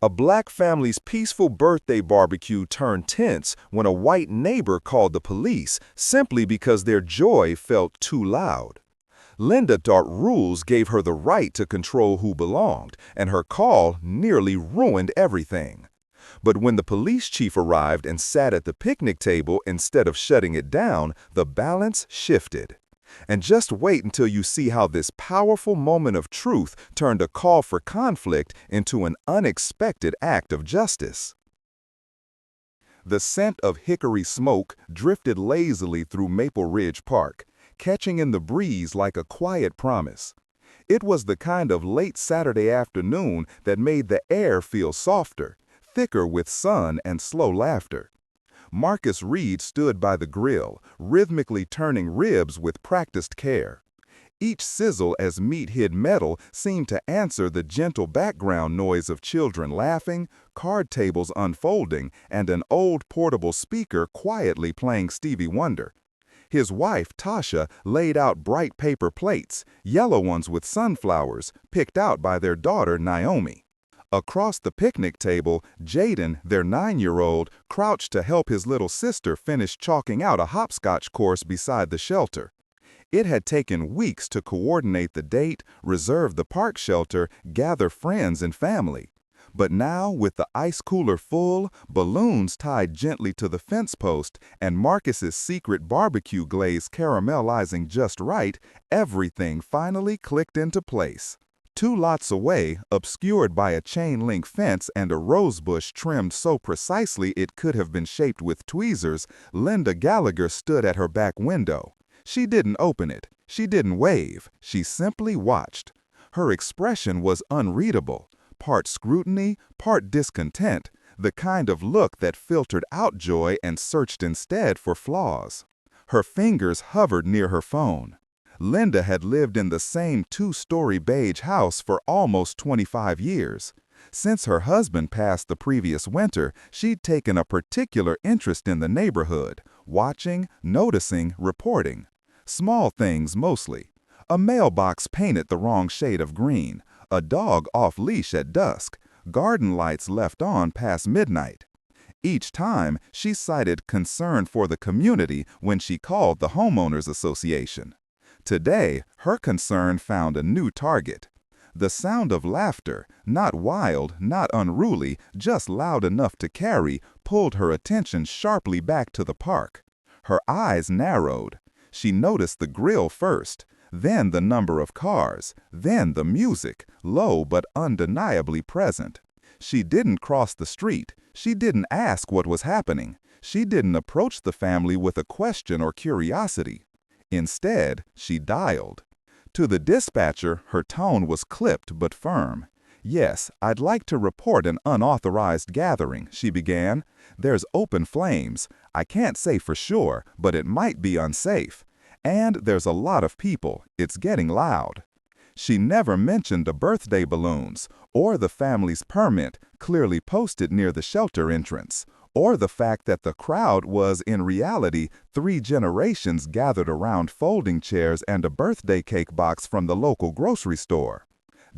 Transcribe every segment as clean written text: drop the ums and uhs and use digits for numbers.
A black family's peaceful birthday barbecue turned tense when a white neighbor called the police simply because their joy felt too loud. Linda thought rules gave her the right to control who belonged, and her call nearly ruined everything. But when the police chief arrived and sat at the picnic table instead of shutting it down, the balance shifted. And just wait until you see how this powerful moment of truth turned a call for conflict into an unexpected act of justice. The scent of hickory smoke drifted lazily through Maple Ridge Park, catching in the breeze like a quiet promise. It was the kind of late Saturday afternoon that made the air feel softer, thicker with sun and slow laughter. Marcus Reed stood by the grill, rhythmically turning ribs with practiced care. Each sizzle as meat hit metal seemed to answer the gentle background noise of children laughing, card tables unfolding, and an old portable speaker quietly playing Stevie Wonder. His wife, Tasha, laid out bright paper plates, yellow ones with sunflowers, picked out by their daughter, Naomi. Across the picnic table, Jaden, their 9-year-old, crouched to help his little sister finish chalking out a hopscotch course beside the shelter. It had taken weeks to coordinate the date, reserve the park shelter, gather friends and family. But now, with the ice cooler full, balloons tied gently to the fence post, and Marcus's secret barbecue glaze caramelizing just right, everything finally clicked into place. 2 lots away, obscured by a chain-link fence and a rosebush trimmed so precisely it could have been shaped with tweezers, Linda Gallagher stood at her back window. She didn't open it. She didn't wave. She simply watched. Her expression was unreadable, part scrutiny, part discontent, the kind of look that filtered out joy and searched instead for flaws. Her fingers hovered near her phone. Linda had lived in the same 2-story beige house for almost 25 years. Since her husband passed the previous winter, she'd taken a particular interest in the neighborhood, watching, noticing, reporting. Small things mostly. A mailbox painted the wrong shade of green, a dog off-leash at dusk, garden lights left on past midnight. Each time, she cited concern for the community when she called the homeowners association. Today, her concern found a new target. The sound of laughter, not wild, not unruly, just loud enough to carry, pulled her attention sharply back to the park. Her eyes narrowed. She noticed the grill first, then the number of cars, then the music, low but undeniably present. She didn't cross the street. She didn't ask what was happening. She didn't approach the family with a question or curiosity. Instead, she dialed. To the dispatcher, her tone was clipped but firm. "Yes, I'd like to report an unauthorized gathering," she began. "There's open flames. I can't say for sure, but it might be unsafe. And there's a lot of people. It's getting loud." She never mentioned the birthday balloons, or the family's permit, clearly posted near the shelter entrance, or the fact that the crowd was, in reality, 3 generations gathered around folding chairs and a birthday cake box from the local grocery store.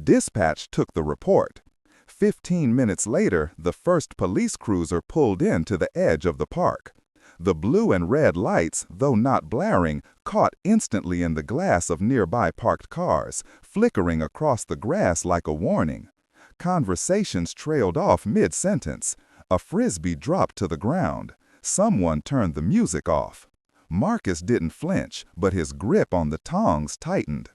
Dispatch took the report. 15 minutes later, the first police cruiser pulled in to the edge of the park. The blue and red lights, though not blaring, caught instantly in the glass of nearby parked cars, flickering across the grass like a warning. Conversations trailed off mid-sentence. A frisbee dropped to the ground. Someone turned the music off. Marcus didn't flinch, but his grip on the tongs tightened.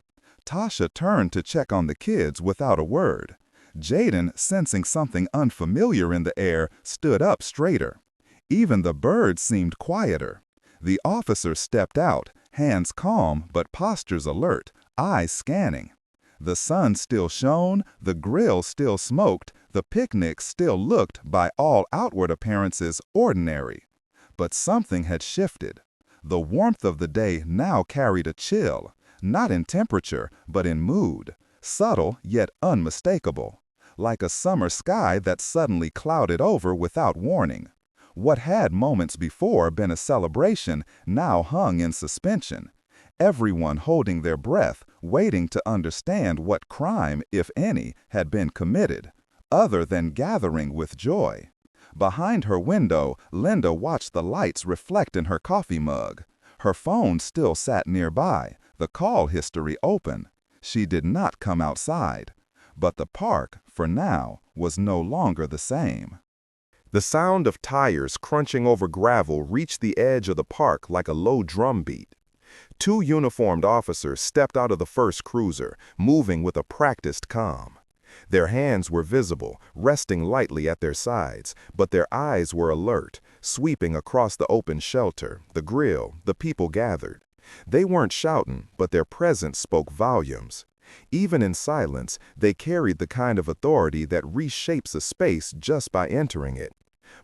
Tasha turned to check on the kids without a word. Jaden, sensing something unfamiliar in the air, stood up straighter. Even the birds seemed quieter. The officer stepped out, hands calm but postures alert, eyes scanning. The sun still shone, the grill still smoked, the picnic still looked, by all outward appearances, ordinary. But something had shifted. The warmth of the day now carried a chill, not in temperature, but in mood, subtle yet unmistakable, like a summer sky that suddenly clouded over without warning. What had moments before been a celebration now hung in suspension, everyone holding their breath, waiting to understand what crime, if any, had been committed. other than gathering with joy. Behind her window, Linda watched the lights reflect in her coffee mug. Her phone still sat nearby, the call history open. She did not come outside. But the park, for now, was no longer the same. The sound of tires crunching over gravel reached the edge of the park like a low drum beat. Two uniformed officers stepped out of the first cruiser, moving with a practiced calm. Their hands were visible, resting lightly at their sides, but their eyes were alert, sweeping across the open shelter, the grill, the people gathered. They weren't shouting, but their presence spoke volumes. Even in silence, they carried the kind of authority that reshapes a space just by entering it.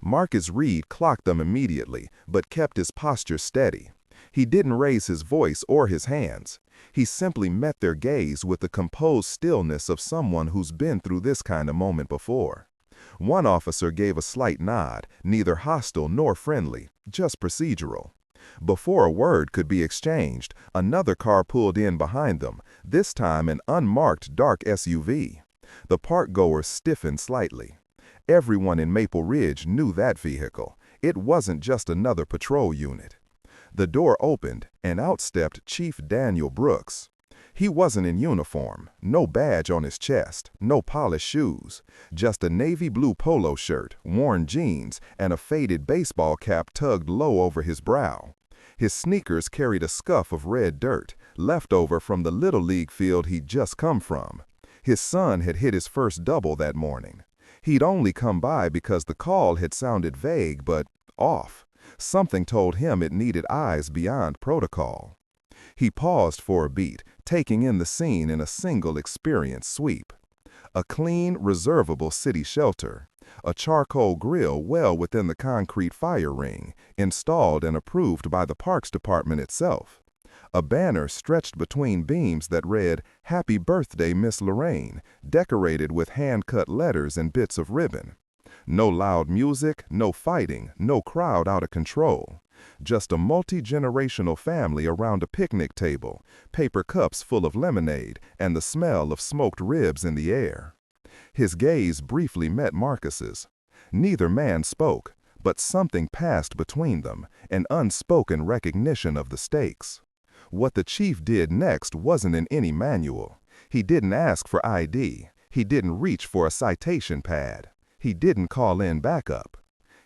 Marcus Reed clocked them immediately, but kept his posture steady. He didn't raise his voice or his hands. He simply met their gaze with the composed stillness of someone who's been through this kind of moment before. One officer gave a slight nod, neither hostile nor friendly, just procedural. Before a word could be exchanged, another car pulled in behind them, this time an unmarked dark SUV. The park-goers stiffened slightly. Everyone in Maple Ridge knew that vehicle. It wasn't just another patrol unit. The door opened, and out stepped Chief Daniel Brooks. He wasn't in uniform, no badge on his chest, no polished shoes, just a navy blue polo shirt, worn jeans, and a faded baseball cap tugged low over his brow. His sneakers carried a scuff of red dirt, left over from the Little League field he'd just come from. His son had hit his first double that morning. He'd only come by because the call had sounded vague but off. Something told him it needed eyes beyond protocol. He paused for a beat, taking in the scene in a single experience sweep. A clean, reservable city shelter. A charcoal grill well within the concrete fire ring, installed and approved by the Parks Department itself. A banner stretched between beams that read, "Happy Birthday, Miss Lorraine," decorated with hand-cut letters and bits of ribbon. No loud music, no fighting, no crowd out of control. Just a multi-generational family around a picnic table, paper cups full of lemonade, and the smell of smoked ribs in the air. His gaze briefly met Marcus's. Neither man spoke, but something passed between them, an unspoken recognition of the stakes. What the chief did next wasn't in any manual. He didn't ask for ID. He didn't reach for a citation pad. He didn't call in backup.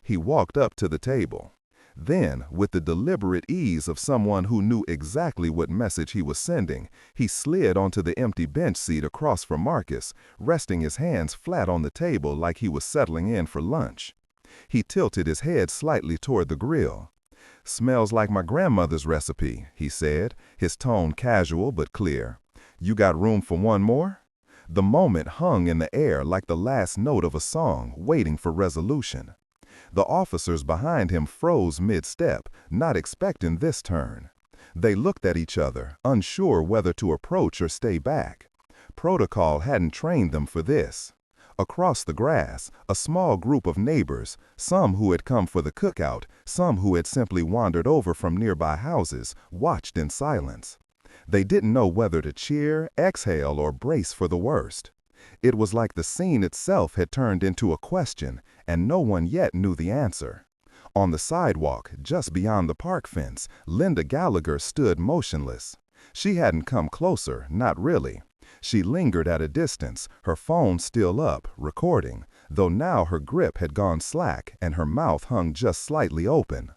He walked up to the table. Then, with the deliberate ease of someone who knew exactly what message he was sending, he slid onto the empty bench seat across from Marcus, resting his hands flat on the table like he was settling in for lunch. He tilted his head slightly toward the grill. "Smells like my grandmother's recipe," he said, his tone casual but clear. "You got room for one more?" The moment hung in the air like the last note of a song, waiting for resolution. The officers behind him froze mid-step, not expecting this turn. They looked at each other, unsure whether to approach or stay back. Protocol hadn't trained them for this. Across the grass, a small group of neighbors, some who had come for the cookout, some who had simply wandered over from nearby houses, watched in silence. They didn't know whether to cheer, exhale, or brace for the worst. It was like the scene itself had turned into a question, and no one yet knew the answer. On the sidewalk, just beyond the park fence, Linda Gallagher stood motionless. She hadn't come closer, not really. She lingered at a distance, her phone still up, recording, though now her grip had gone slack and her mouth hung just slightly open.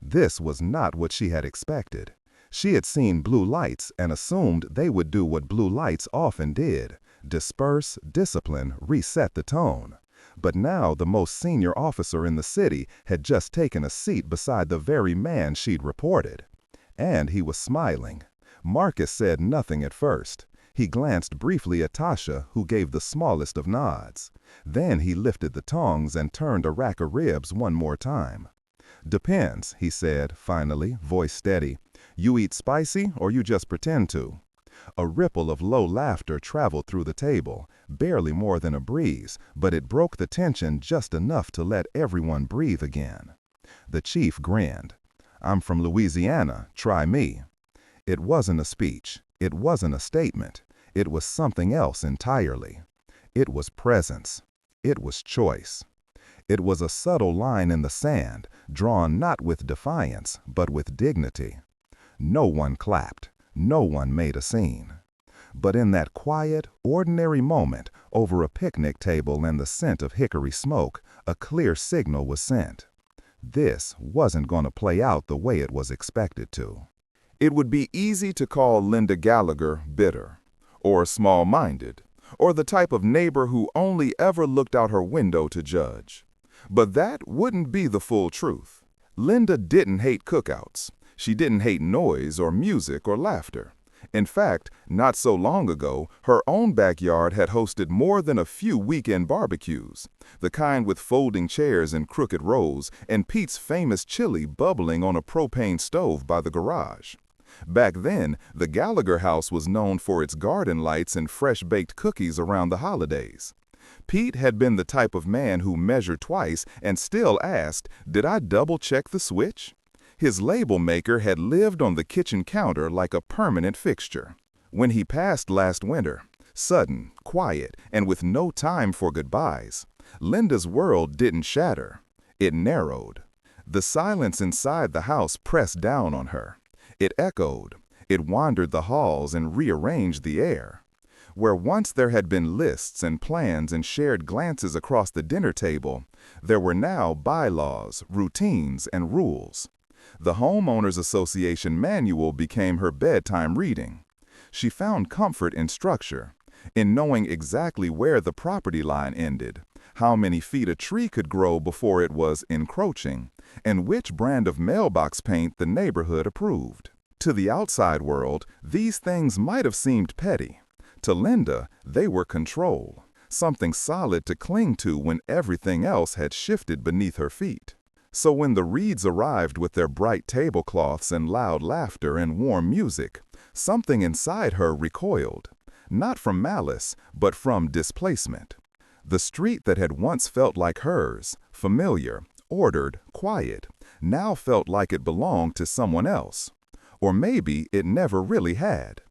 This was not what she had expected. She had seen blue lights and assumed they would do what blue lights often did: disperse, discipline, reset the tone. But now the most senior officer in the city had just taken a seat beside the very man she'd reported. And he was smiling. Marcus said nothing at first. He glanced briefly at Tasha, who gave the smallest of nods. Then he lifted the tongs and turned a rack of ribs one more time. "Depends," he said, finally, voice steady. "You eat spicy or you just pretend to?" A ripple of low laughter traveled through the table, barely more than a breeze, but it broke the tension just enough to let everyone breathe again. The chief grinned. "I'm from Louisiana, try me." It wasn't a speech. It wasn't a statement. It was something else entirely. It was presence. It was choice. It was a subtle line in the sand, drawn not with defiance, but with dignity. No one clapped. No one made a scene. But in that quiet, ordinary moment, over a picnic table and the scent of hickory smoke, a clear signal was sent. This wasn't going to play out the way it was expected to. It would be easy to call Linda Gallagher bitter, or small-minded, or the type of neighbor who only ever looked out her window to judge. But that wouldn't be the full truth. Linda didn't hate cookouts. She didn't hate noise or music or laughter. In fact, not so long ago, her own backyard had hosted more than a few weekend barbecues, the kind with folding chairs in crooked rows and Pete's famous chili bubbling on a propane stove by the garage. Back then, the Gallagher house was known for its garden lights and fresh-baked cookies around the holidays. Pete had been the type of man who measured twice and still asked, "Did I double-check the switch?" His label maker had lived on the kitchen counter like a permanent fixture. When he passed last winter, sudden, quiet, and with no time for goodbyes, Linda's world didn't shatter. It narrowed. The silence inside the house pressed down on her. It echoed. It wandered the halls and rearranged the air. Where once there had been lists and plans and shared glances across the dinner table, there were now bylaws, routines, and rules. The Homeowners Association manual became her bedtime reading. She found comfort in structure, in knowing exactly where the property line ended, how many feet a tree could grow before it was encroaching, and which brand of mailbox paint the neighborhood approved. To the outside world, these things might have seemed petty. To Linda, they were control, something solid to cling to when everything else had shifted beneath her feet. So when the Reeds arrived with their bright tablecloths and loud laughter and warm music, something inside her recoiled, not from malice, but from displacement. The street that had once felt like hers, familiar, ordered, quiet, now felt like it belonged to someone else. Or maybe it never really had.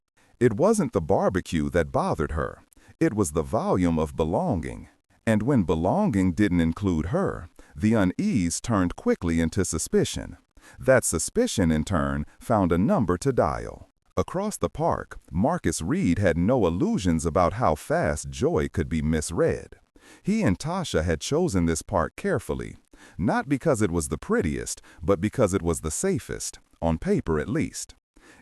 It wasn't the barbecue that bothered her. It was the volume of belonging. And when belonging didn't include her, the unease turned quickly into suspicion. That suspicion, in turn, found a number to dial. Across the park, Marcus Reed had no illusions about how fast joy could be misread. He and Tasha had chosen this park carefully, not because it was the prettiest, but because it was the safest, on paper at least.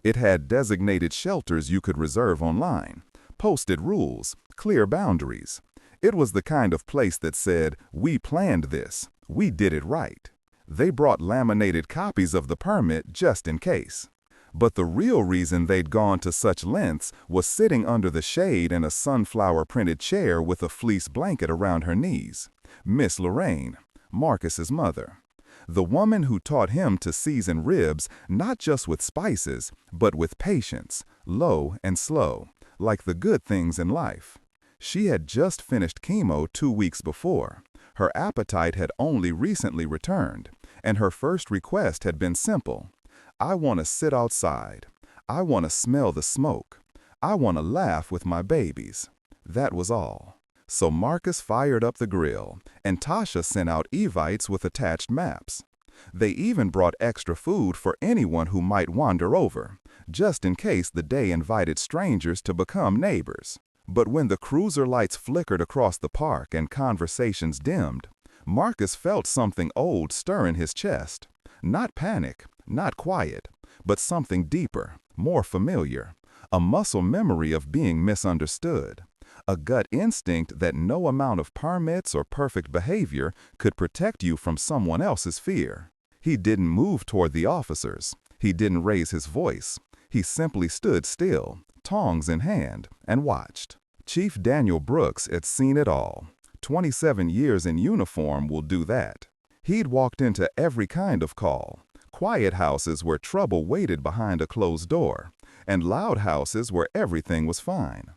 It had designated shelters you could reserve online, posted rules, clear boundaries. It was the kind of place that said, "We planned this. We did it right." They brought laminated copies of the permit just in case. But the real reason they'd gone to such lengths was sitting under the shade in a sunflower-printed chair with a fleece blanket around her knees. Miss Lorraine, Marcus's mother. The woman who taught him to season ribs not just with spices, but with patience, low and slow, like the good things in life. She had just finished chemo 2 weeks before. Her appetite had only recently returned, and her first request had been simple. "I want to sit outside. I want to smell the smoke. I want to laugh with my babies." That was all. So Marcus fired up the grill, and Tasha sent out evites with attached maps. They even brought extra food for anyone who might wander over, just in case the day invited strangers to become neighbors. But when the cruiser lights flickered across the park and conversations dimmed, Marcus felt something old stir in his chest. Not panic, not quiet, but something deeper, more familiar, a muscle memory of being misunderstood, a gut instinct that no amount of permits or perfect behavior could protect you from someone else's fear. He didn't move toward the officers. He didn't raise his voice. He simply stood still, tongs in hand, and watched. Chief Daniel Brooks had seen it all. 27 years in uniform will do that. He'd walked into every kind of call. Quiet houses where trouble waited behind a closed door, and loud houses where everything was fine.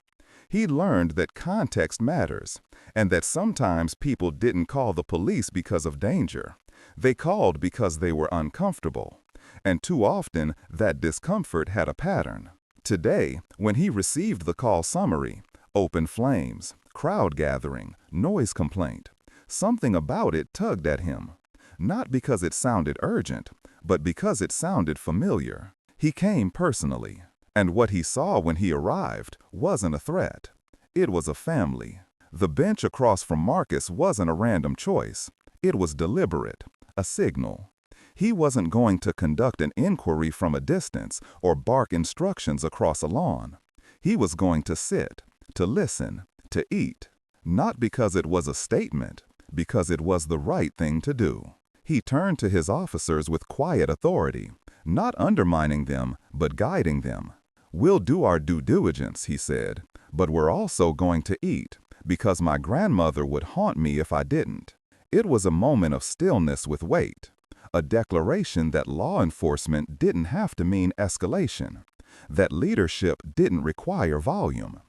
He learned that context matters, and that sometimes people didn't call the police because of danger. They called because they were uncomfortable. And too often, that discomfort had a pattern. Today, when he received the call summary, open flames, Crowd gathering, noise complaint. Something about it tugged at him. Not because it sounded urgent, but because it sounded familiar. He came personally, and what he saw when he arrived wasn't a threat. It was a family. The bench across from Marcus wasn't a random choice. It was deliberate, a signal. He wasn't going to conduct an inquiry from a distance or bark instructions across a lawn. He was going to sit, to listen, to eat, not because it was a statement, because it was the right thing to do. He turned to his officers with quiet authority, not undermining them, but guiding them. "We'll do our due diligence," he said, "but we're also going to eat, because my grandmother would haunt me if I didn't." It was a moment of stillness with weight, a declaration that law enforcement didn't have to mean escalation, that leadership didn't require volume.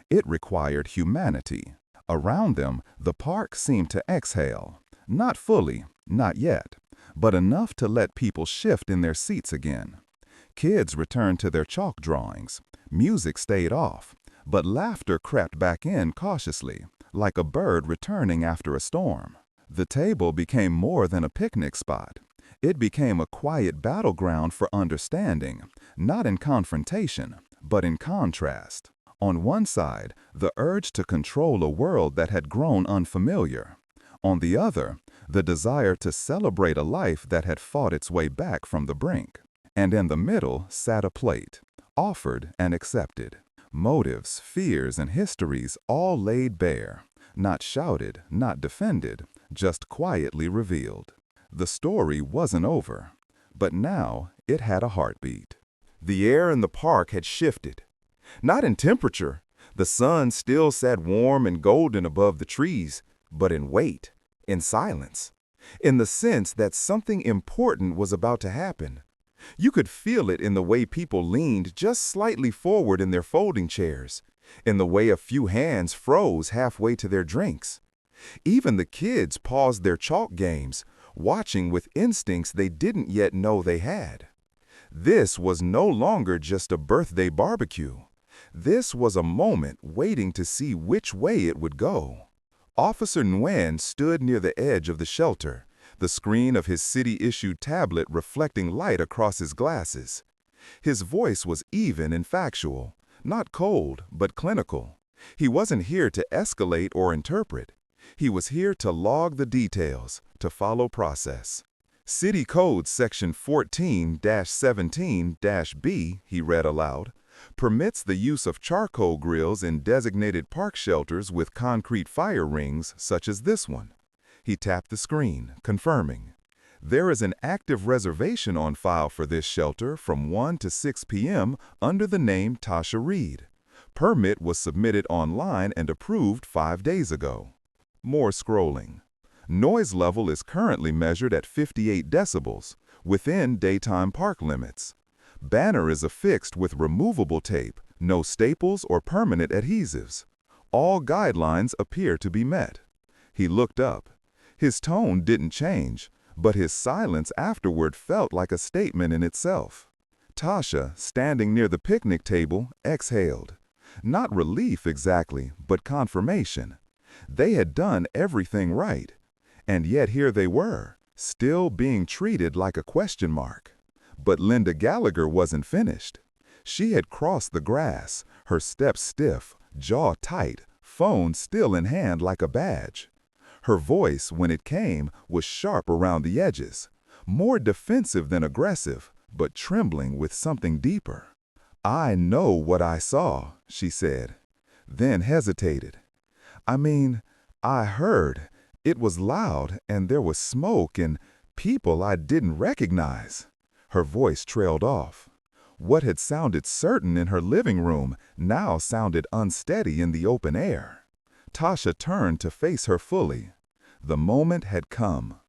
It required humanity. Around them, the park seemed to exhale, not fully, not yet, but enough to let people shift in their seats again. Kids returned to their chalk drawings. Music stayed off, but laughter crept back in cautiously, like a bird returning after a storm. The table became more than a picnic spot. It became a quiet battleground for understanding, not in confrontation, but in contrast. On one side, the urge to control a world that had grown unfamiliar. On the other, the desire to celebrate a life that had fought its way back from the brink. And in the middle sat a plate, offered and accepted. Motives, fears, and histories all laid bare, not shouted, not defended, just quietly revealed. The story wasn't over, but now it had a heartbeat. The air in the park had shifted. Not in temperature. The sun still sat warm and golden above the trees, but in weight, in silence, in the sense that something important was about to happen. You could feel it in the way people leaned just slightly forward in their folding chairs, in the way a few hands froze halfway to their drinks. Even the kids paused their chalk games, watching with instincts they didn't yet know they had. This was no longer just a birthday barbecue. This was a moment waiting to see which way it would go. Officer Nguyen stood near the edge of the shelter, the screen of his city-issued tablet reflecting light across his glasses. His voice was even and factual, not cold, but clinical. He wasn't here to escalate or interpret. He was here to log the details, to follow process. City Code Section 14-17-B, he read aloud, permits the use of charcoal grills in designated park shelters with concrete fire rings such as this one. He tapped the screen, confirming. There is an active reservation on file for this shelter from 1 to 6 p.m. under the name Tasha Reed. Permit was submitted online and approved 5 days ago. More scrolling. Noise level is currently measured at 58 decibels, within daytime park limits. Banner is affixed with removable tape, no staples or permanent adhesives. All guidelines appear to be met. He looked up. His tone didn't change, but his silence afterward felt like a statement in itself. Tasha, standing near the picnic table, exhaled. Not relief exactly, but confirmation. They had done everything right. And yet here they were, still being treated like a question mark. But Linda Gallagher wasn't finished. She had crossed the grass, her steps stiff, jaw tight, phone still in hand like a badge. Her voice, when it came, was sharp around the edges, more defensive than aggressive, but trembling with something deeper. "I know what I saw," she said, then hesitated. I heard. It was loud, and there was smoke and people I didn't recognize." Her voice trailed off. What had sounded certain in her living room now sounded unsteady in the open air. Tasha turned to face her fully. The moment had come.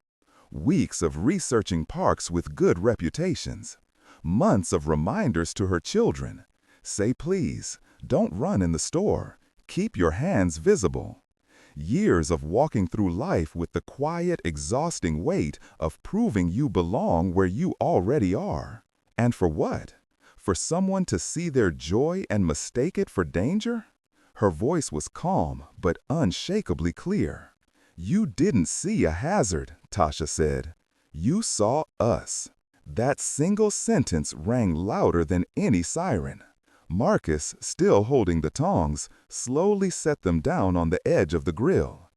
Weeks of researching parks with good reputations. Months of reminders to her children. Say please, don't run in the store. Keep your hands visible. Years of walking through life with the quiet, exhausting weight of proving you belong where you already are. And for what? For someone to see their joy and mistake it for danger? Her voice was calm but unshakably clear. "You didn't see a hazard," Tasha said. "You saw us." That single sentence rang louder than any siren. Marcus, still holding the tongs, slowly set them down on the edge of the grill.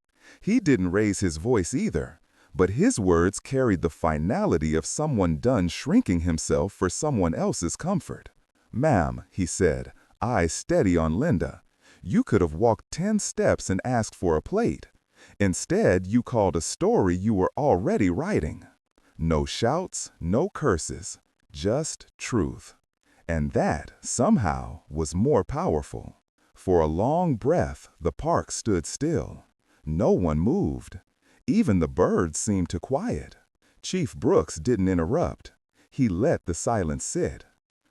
He didn't raise his voice either, but his words carried the finality of someone done shrinking himself for someone else's comfort. "Ma'am," he said, eyes steady on Linda, "you could have walked 10 steps and asked for a plate. Instead, you called a story you were already writing. No shouts, no curses, just truth." And that, somehow, was more powerful. For a long breath, the park stood still. No one moved. Even the birds seemed to quiet. Chief Brooks didn't interrupt. He let the silence sit.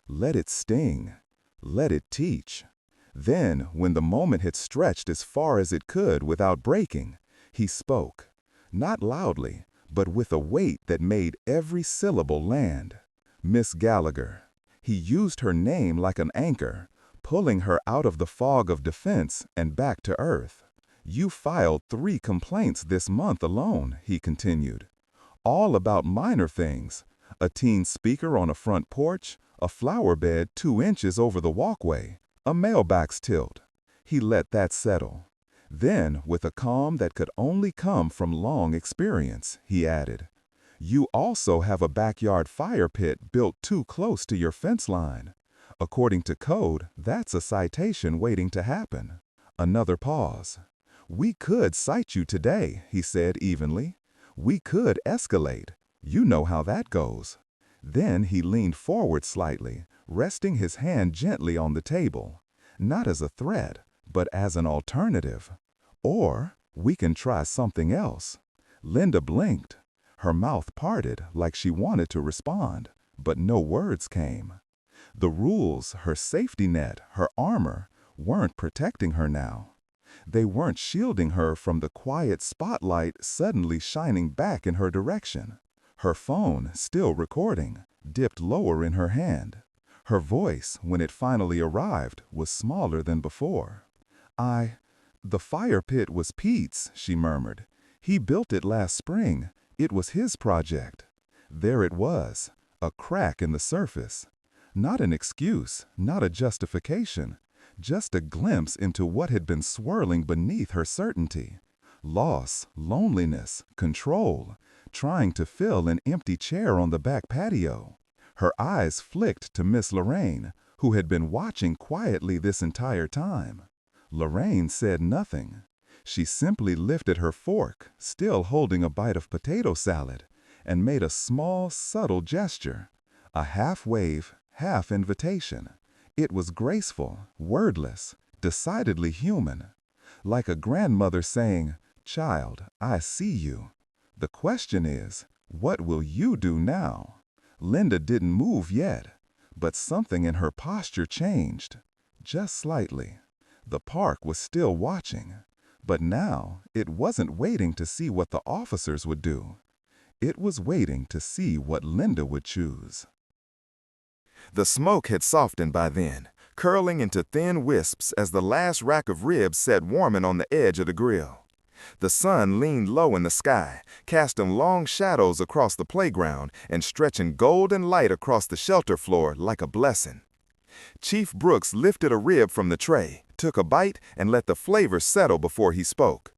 Let it sting. Let it teach. Then, when the moment had stretched as far as it could without breaking, he spoke. Not loudly, but with a weight that made every syllable land. "Miss Gallagher." He used her name like an anchor, pulling her out of the fog of defense and back to earth. "You filed 3 complaints this month alone," he continued. "All about minor things. A teen speaker on a front porch, a flower bed 2 inches over the walkway, a mailbox tilt." He let that settle. Then, with a calm that could only come from long experience, he added, "You also have a backyard fire pit built too close to your fence line. According to code, that's a citation waiting to happen." Another pause. "We could cite you today," he said evenly. "We could escalate. You know how that goes." Then he leaned forward slightly, resting his hand gently on the table, not as a threat, but as an alternative. "Or we can try something else." Linda blinked. Her mouth parted like she wanted to respond, but no words came. The rules, her safety net, her armor, weren't protecting her now. They weren't shielding her from the quiet spotlight suddenly shining back in her direction. Her phone, still recording, dipped lower in her hand. Her voice, when it finally arrived, was smaller than before. The fire pit was Pete's," she murmured. "He built it last spring. It was his project." There it was, a crack in the surface. Not an excuse, not a justification, just a glimpse into what had been swirling beneath her certainty. Loss, loneliness, control, trying to fill an empty chair on the back patio. Her eyes flicked to Miss Lorraine, who had been watching quietly this entire time. Lorraine said nothing. She simply lifted her fork, still holding a bite of potato salad, and made a small, subtle gesture. A half wave, half invitation. It was graceful, wordless, decidedly human. Like a grandmother saying, "Child, I see you. The question is, what will you do now?" Linda didn't move yet, but something in her posture changed, just slightly. The park was still watching. But now, it wasn't waiting to see what the officers would do. It was waiting to see what Linda would choose. The smoke had softened by then, curling into thin wisps as the last rack of ribs sat warming on the edge of the grill. The sun leaned low in the sky, casting long shadows across the playground and stretching golden light across the shelter floor like a blessing. Chief Brooks lifted a rib from the tray, took a bite, and let the flavor settle before he spoke.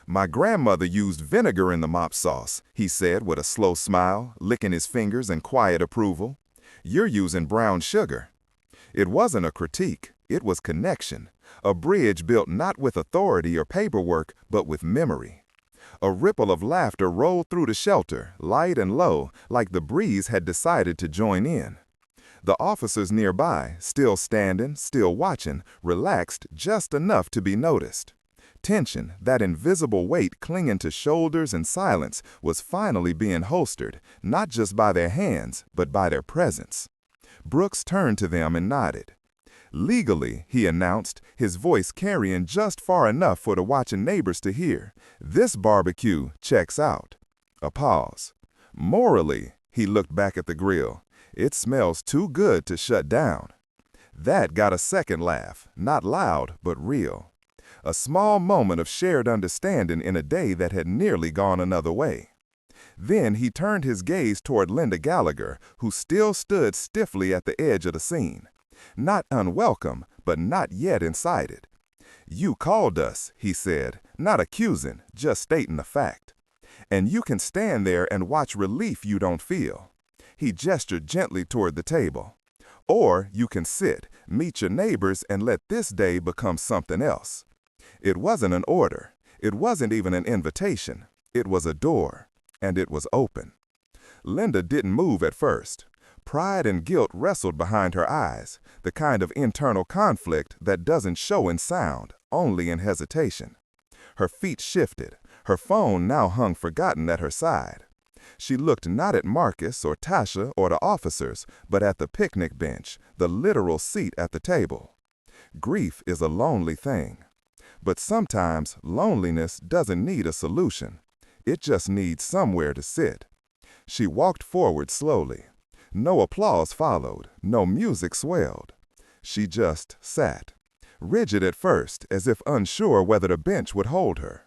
"My grandmother used vinegar in the mop sauce," he said with a slow smile, licking his fingers in quiet approval. "You're using brown sugar." It wasn't a critique, it was connection, a bridge built not with authority or paperwork, but with memory. A ripple of laughter rolled through the shelter, light and low, like the breeze had decided to join in. The officers nearby, still standing, still watching, relaxed just enough to be noticed. Tension, that invisible weight clinging to shoulders and silence, was finally being holstered, not just by their hands, but by their presence. Brooks turned to them and nodded. "Legally," he announced, his voice carrying just far enough for the watching neighbors to hear, "this barbecue checks out." A pause. "Morally," he looked back at the grill, "it smells too good to shut down." That got a second laugh, not loud, but real. A small moment of shared understanding in a day that had nearly gone another way. Then he turned his gaze toward Linda Gallagher, who still stood stiffly at the edge of the scene. Not unwelcome, but not yet incited. "You called us," he said, not accusing, just stating a fact. "And you can stand there and watch relief you don't feel." He gestured gently toward the table. "Or you can sit, meet your neighbors, and let this day become something else." It wasn't an order. It wasn't even an invitation. It was a door, and it was open. Linda didn't move at first. Pride and guilt wrestled behind her eyes, the kind of internal conflict that doesn't show in sound, only in hesitation. Her feet shifted. Her phone now hung forgotten at her side. She looked not at Marcus or Tasha or the officers, but at the picnic bench, the literal seat at the table. Grief is a lonely thing. But sometimes loneliness doesn't need a solution. It just needs somewhere to sit. She walked forward slowly. No applause followed, no music swelled. She just sat, rigid at first, as if unsure whether the bench would hold her.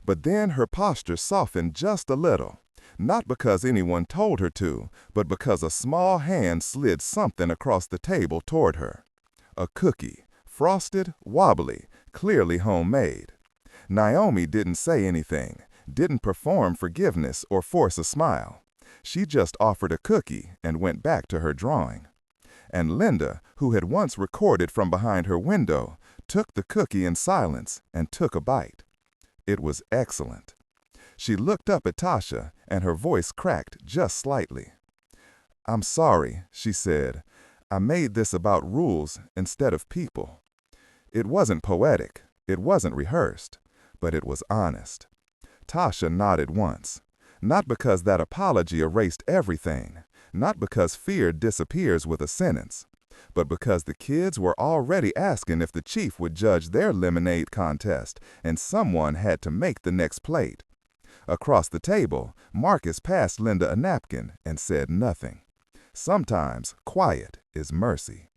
But then her posture softened just a little, not because anyone told her to, but because a small hand slid something across the table toward her. A cookie, frosted, wobbly, clearly homemade. Naomi didn't say anything, didn't perform forgiveness or force a smile. She just offered a cookie and went back to her drawing. And Linda, who had once recorded from behind her window, took the cookie in silence and took a bite. It was excellent. She looked up at Tasha, and her voice cracked just slightly. "I'm sorry," she said. "I made this about rules instead of people." It wasn't poetic, it wasn't rehearsed, but it was honest. Tasha nodded once. Not because that apology erased everything, not because fear disappears with a sentence, but because the kids were already asking if the chief would judge their lemonade contest, and someone had to make the next plate. Across the table, Marcus passed Linda a napkin and said nothing. Sometimes quiet is mercy.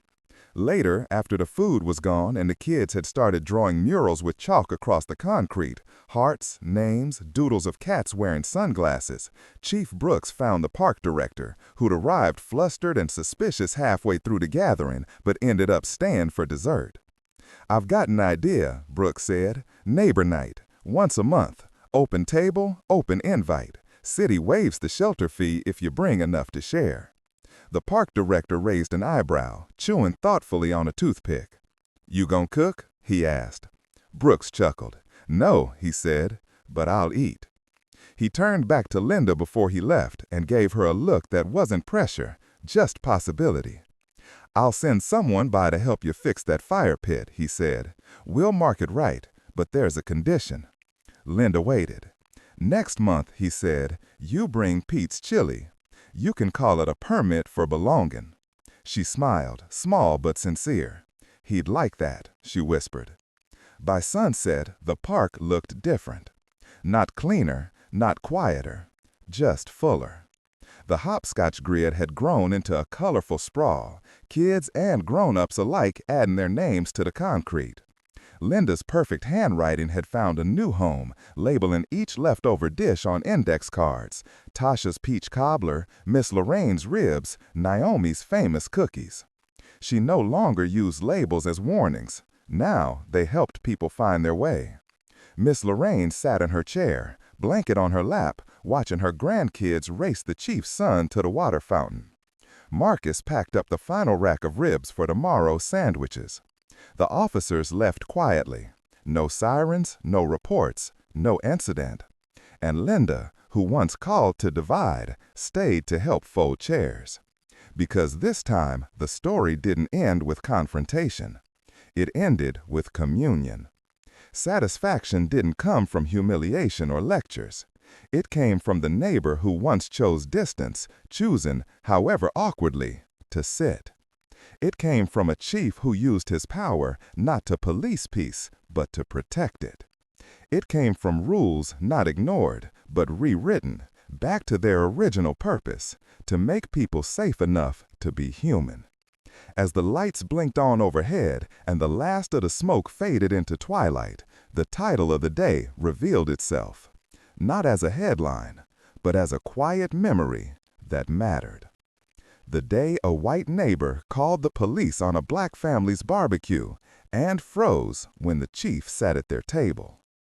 Later, after the food was gone and the kids had started drawing murals with chalk across the concrete, hearts, names, doodles of cats wearing sunglasses, Chief Brooks found the park director, who'd arrived flustered and suspicious halfway through the gathering, but ended up staying for dessert. "I've got an idea," Brooks said. "Neighbor night, once a month. Open table, open invite. City waives the shelter fee if you bring enough to share." The park director raised an eyebrow, chewing thoughtfully on a toothpick. "You gon' cook?" he asked. Brooks chuckled. "No," he said, "but I'll eat." He turned back to Linda before he left and gave her a look that wasn't pressure, just possibility. "I'll send someone by to help you fix that fire pit," he said. "We'll mark it right, but there's a condition." Linda waited. "Next month," he said, "you bring Pete's chili. You can call it a permit for belonging." She smiled, small but sincere. "He'd like that," she whispered. By sunset, the park looked different. Not cleaner, not quieter, just fuller. The hopscotch grid had grown into a colorful sprawl, kids and grown-ups alike adding their names to the concrete. Linda's perfect handwriting had found a new home, labeling each leftover dish on index cards: Tasha's peach cobbler, Miss Lorraine's ribs, Naomi's famous cookies. She no longer used labels as warnings. Now they helped people find their way. Miss Lorraine sat in her chair, blanket on her lap, watching her grandkids race the chief's son to the water fountain. Marcus packed up the final rack of ribs for tomorrow's sandwiches. The officers left quietly. No sirens, no reports, no incident. And Linda, who once called to divide, stayed to help fold chairs. Because this time, the story didn't end with confrontation. It ended with communion. Satisfaction didn't come from humiliation or lectures. It came from the neighbor who once chose distance, choosing, however awkwardly, to sit. It came from a chief who used his power not to police peace, but to protect it. It came from rules not ignored, but rewritten, back to their original purpose, to make people safe enough to be human. As the lights blinked on overhead and the last of the smoke faded into twilight, the title of the day revealed itself, not as a headline, but as a quiet memory that mattered. The day a white neighbor called the police on a black family's barbecue and froze when the chief sat at their table.